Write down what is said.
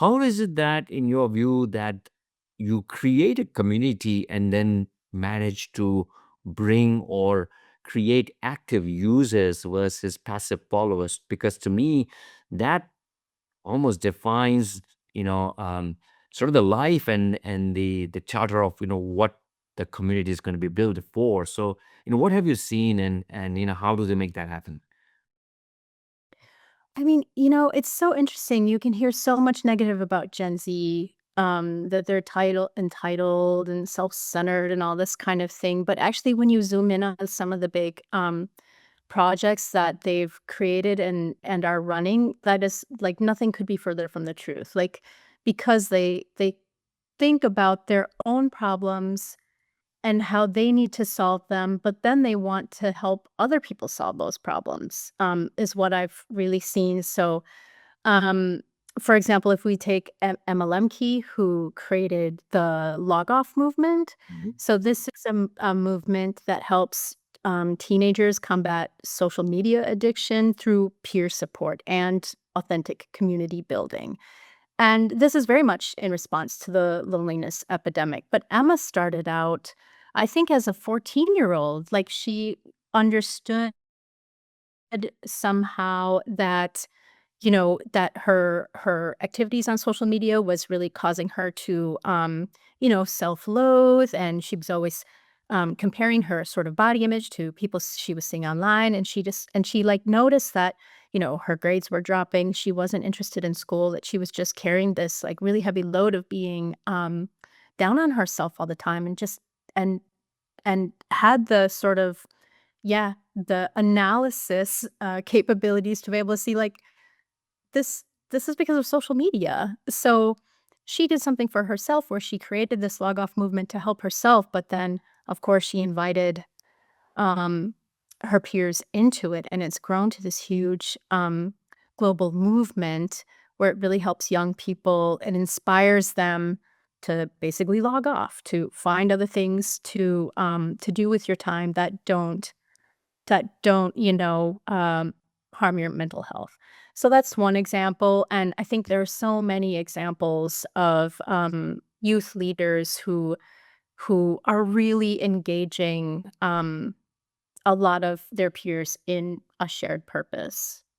How is it that, in your view, that you create a community and then manage to bring or create active users versus passive followers? Because to me, that almost defines, you know, sort of the life and the charter of what the community is going to be built for. So, what have you seen, and how do they make that happen? I mean, it's so interesting. You can hear so much negative about Gen Z, that they're entitled and self-centered and all this kind of thing. But actually, when you zoom in on some of the big projects that they've created and are running, that is like nothing could be further from the truth. Like because they think about their own problems and how they need to solve them, but then they want to help other people solve those problems, is what I've really seen. So, um, for example, if we take Emma Lemke, who created the log off movement. Mhm. So this is a movement that helps teenagers combat social media addiction through peer support and authentic community building. And this is very much in response to the loneliness epidemic. But Emma started out, I think, as a 14-year-old. Like she understood somehow that, that her activities on social media was really causing her to, self-loathe, and she was always comparing her sort of body image to people she was seeing online, and she like noticed that, her grades were dropping, she wasn't interested in school, that she was just carrying this like really heavy load of being down on herself all the time, and and had the sort of, yeah, the analysis, capabilities to be able to see, like, this is because of social media. So, she did something for herself where she created this log off movement to help herself, but then, of course, she invited, um, her peers into it, and it's grown to this huge, global movement where it really helps young people and inspires them to basically log off, to find other things to do with your time that don't, harm your mental health. So that's one example, and I think there are so many examples of, youth leaders who are really engaging, a lot of their peers in a shared purpose.